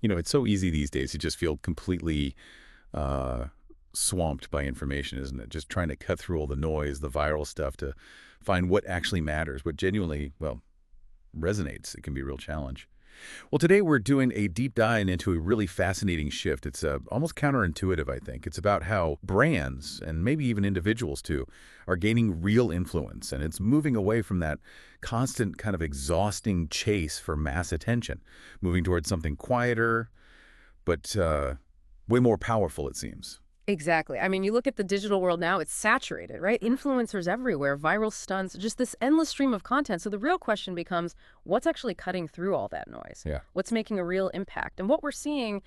It's so easy these days to just feel completely uh, swamped by information, isn't it? Just trying to cut through all the noise, the viral stuff to find what actually matters, what genuinely, well, resonates. It can be a real challenge. Well, today we're doing a deep dive into a really fascinating shift. It's almost counterintuitive, I think. It's about how brands, and maybe even individuals too, are gaining real influence. And it's moving away from that constant kind of exhausting chase for mass attention, moving towards something quieter, but way more powerful, it seems. Exactly. I mean, you look at the digital world now, it's saturated, right? Influencers everywhere, viral stunts, just this endless stream of content. So the real question becomes, what's actually cutting through all that noise? Yeah. What's making a real impact? And what we're seeing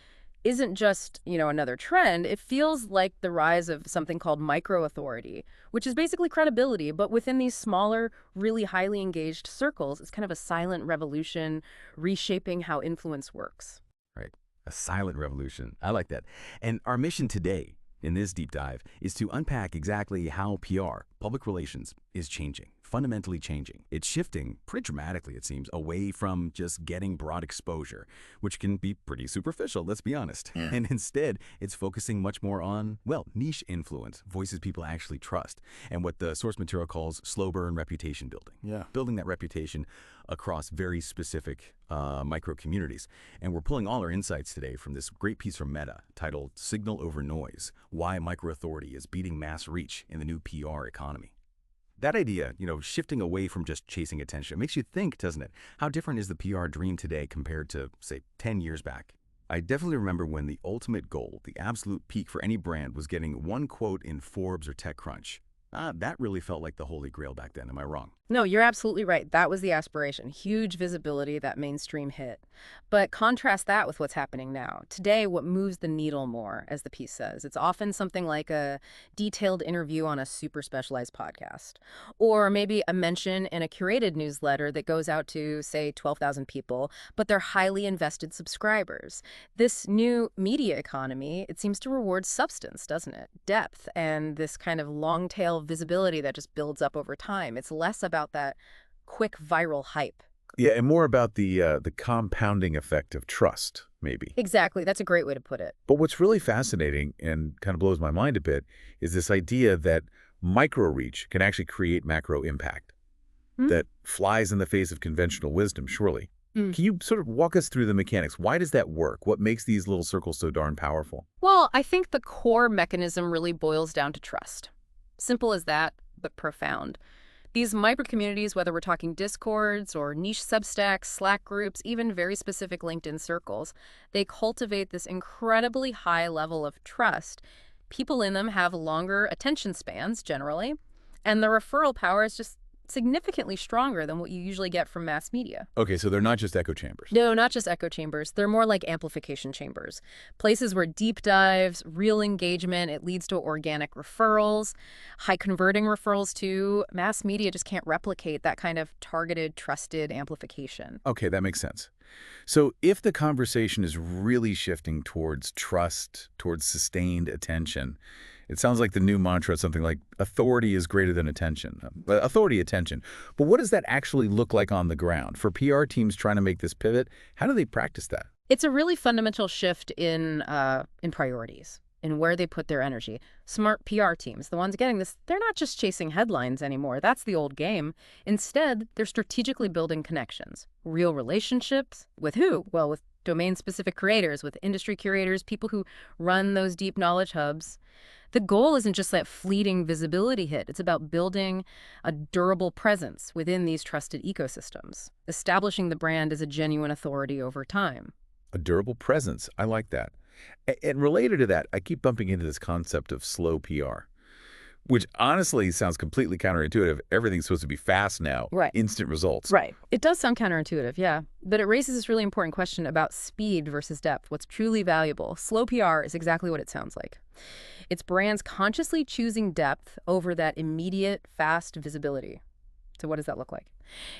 isn't just, another trend. It feels like the rise of something called micro-authority, which is basically credibility, but within these smaller, really highly engaged circles, it's kind of a silent revolution reshaping how influence works. Right. A silent revolution. I like that. And our mission today in this deep dive is to unpack exactly how PR, public relations, is changing, fundamentally changing. It's shifting pretty dramatically, it seems, away from just getting broad exposure, which can be pretty superficial, let's be honest. Yeah. And instead, it's focusing much more on, well, niche influence, voices people actually trust, and what the source material calls slow burn reputation building. Yeah. Building that reputation across very specific micro communities. And we're pulling all our insights today from this great piece from Meta titled Signal Over Noise, Why Micro-Authority is Beating Mass Reach in the New PR Economy. That idea, shifting away from just chasing attention, it makes you think, doesn't it? How different is the PR dream today compared to, say, 10 years back? I definitely remember when the ultimate goal, the absolute peak for any brand, was getting one quote in Forbes or TechCrunch. That really felt like the holy grail back then. Am I wrong? No, you're absolutely right. That was the aspiration. Huge visibility, that mainstream hit. But contrast that with what's happening now. Today, what moves the needle more, as the piece says, it's often something like a detailed interview on a super specialized podcast, or maybe a mention in a curated newsletter that goes out to, say, 12,000 people, but they're highly invested subscribers. This new media economy, it seems to reward substance, doesn't it? Depth and this kind of long-tail visibility that just builds up over time. It's less about that quick viral hype. Yeah, and more about the compounding effect of trust, maybe. Exactly. That's a great way to put it. But what's really fascinating and kind of blows my mind a bit is this idea that micro reach can actually create macro impact that flies in the face of conventional wisdom, surely. Can you sort of walk us through the mechanics? Why does that work? What makes these little circles so darn powerful? Well, I think the core mechanism really boils down to trust. Simple as that, but profound. These micro-communities, whether we're talking Discords or niche Substacks, Slack groups, even very specific LinkedIn circles, they cultivate this incredibly high level of trust. People in them have longer attention spans, generally, and the referral power is just significantly stronger than what you usually get from mass media. Okay, so they're not just echo chambers. No, not just echo chambers. They're more like amplification chambers. Places where deep dives, real engagement, it leads to organic referrals, high converting referrals too. Mass media just can't replicate that kind of targeted, trusted amplification. Okay, that makes sense. So if the conversation is really shifting towards trust, towards sustained attention, it sounds like the new mantra is something like authority is greater than attention. Authority, attention. But what does that actually look like on the ground? For PR teams trying to make this pivot, how do they practice that? It's a really fundamental shift in priorities, in where they put their energy. Smart PR teams, the ones getting this, they're not just chasing headlines anymore. That's the old game. Instead, they're strategically building connections, real relationships. With who? Well, with domain-specific creators, with industry curators, people who run those deep knowledge hubs. The goal isn't just that fleeting visibility hit. It's about building a durable presence within these trusted ecosystems, establishing the brand as a genuine authority over time. A durable presence. I like that. And related to that, I keep bumping into this concept of slow PR, which honestly sounds completely counterintuitive. Everything's supposed to be fast now. Right. Instant results. Right. It does sound counterintuitive, yeah. But it raises this really important question about speed versus depth. What's truly valuable? Slow PR is exactly what it sounds like. It's brands consciously choosing depth over that immediate, fast visibility. So what does that look like?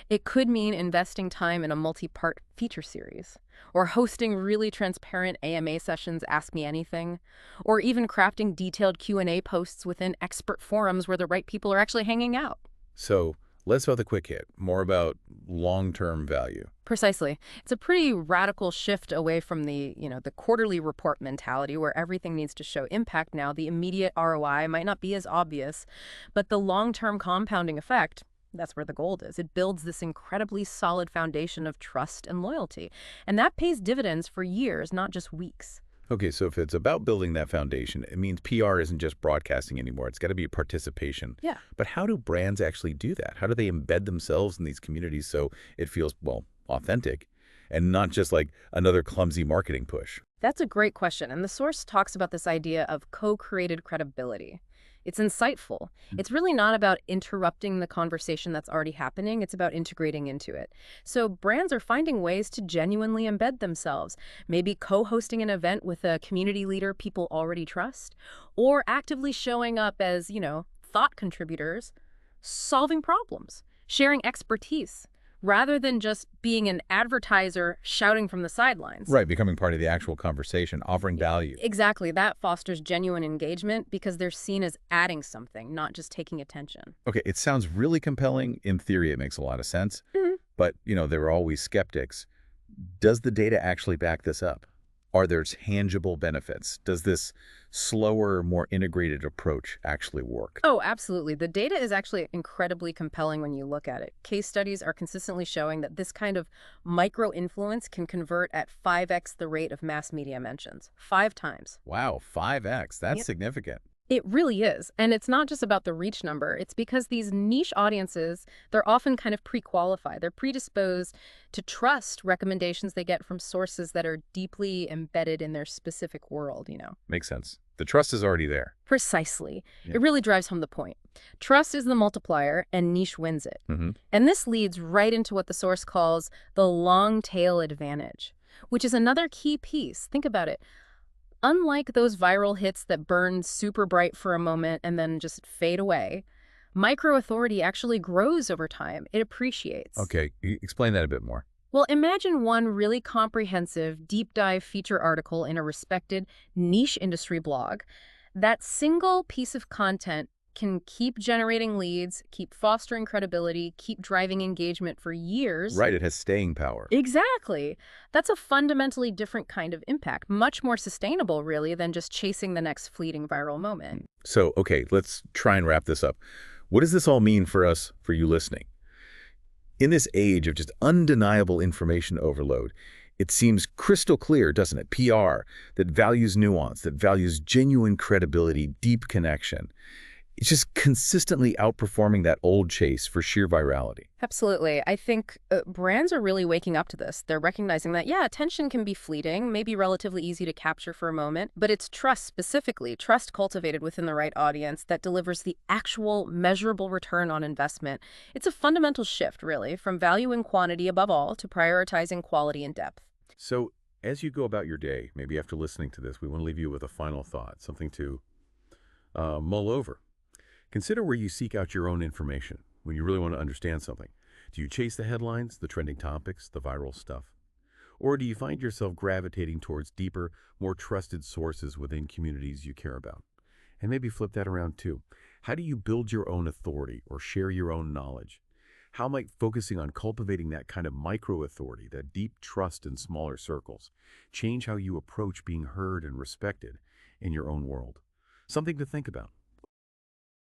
It could mean investing time in a multi-part feature series, or hosting really transparent AMA sessions, Ask Me Anything, or even crafting detailed Q&A posts within expert forums where the right people are actually hanging out. So Less about the quick hit, more about long-term value. Precisely. It's a pretty radical shift away from the quarterly report mentality where everything needs to show impact now. The immediate ROI might not be as obvious, but the long-term compounding effect, that's where the gold is. It builds this incredibly solid foundation of trust and loyalty. And that pays dividends for years, not just weeks. Okay, so if it's about building that foundation, it means PR isn't just broadcasting anymore. It's got to be participation. Yeah. But how do brands actually do that? How do they embed themselves in these communities so it feels, well, authentic and not just like another clumsy marketing push? That's a great question. And the source talks about this idea of co-created credibility. It's insightful. It's really not about interrupting the conversation that's already happening. It's about integrating into it. So brands are finding ways to genuinely embed themselves, maybe co-hosting an event with a community leader people already trust, or actively showing up as, thought contributors, solving problems, sharing expertise, rather than just being an advertiser shouting from the sidelines. Right, becoming part of the actual conversation, offering value. Exactly. That fosters genuine engagement because they're seen as adding something, not just taking attention. Okay, it sounds really compelling. In theory, it makes a lot of sense. But, there are always skeptics. Does the data actually back this up? Are there tangible benefits? Does this slower, more integrated approach actually work? Oh, absolutely. The data is actually incredibly compelling when you look at it. Case studies are consistently showing that this kind of micro-influence can convert at 5x the rate of mass media mentions. 5 times. Wow, 5x. That's Yep. significant. It really is. And it's not just about the reach number. It's because these niche audiences, they're often kind of pre-qualified. They're predisposed to trust recommendations they get from sources that are deeply embedded in their specific world. Makes sense. The trust is already there. Precisely. Yeah. It really drives home the point. Trust is the multiplier, and niche wins it. Mm-hmm. And this leads right into what the source calls the long tail advantage, which is another key piece. Think about it. Unlike those viral hits that burn super bright for a moment and then just fade away, micro-authority actually grows over time. It appreciates. Okay, explain that a bit more. Well, imagine one really comprehensive, deep dive feature article in a respected niche industry blog. That single piece of content can keep generating leads, keep fostering credibility, keep driving engagement for years. Right, it has staying power. Exactly. That's a fundamentally different kind of impact, much more sustainable, really, than just chasing the next fleeting viral moment. So, okay, let's try and wrap this up. What does this all mean for us, for you listening? In this age of just undeniable information overload, it seems crystal clear, doesn't it? PR that values nuance, that values genuine credibility, deep connection. It's just consistently outperforming that old chase for sheer virality. Absolutely. I think brands are really waking up to this. They're recognizing that, yeah, attention can be fleeting, maybe relatively easy to capture for a moment, but it's trust specifically, trust cultivated within the right audience that delivers the actual measurable return on investment. It's a fundamental shift, really, from valuing quantity above all to prioritizing quality and depth. So as you go about your day, maybe after listening to this, we want to leave you with a final thought, something to mull over. Consider where you seek out your own information when you really want to understand something. Do you chase the headlines, the trending topics, the viral stuff? Or do you find yourself gravitating towards deeper, more trusted sources within communities you care about? And maybe flip that around too. How do you build your own authority or share your own knowledge? How might focusing on cultivating that kind of micro-authority, that deep trust in smaller circles, change how you approach being heard and respected in your own world? Something to think about.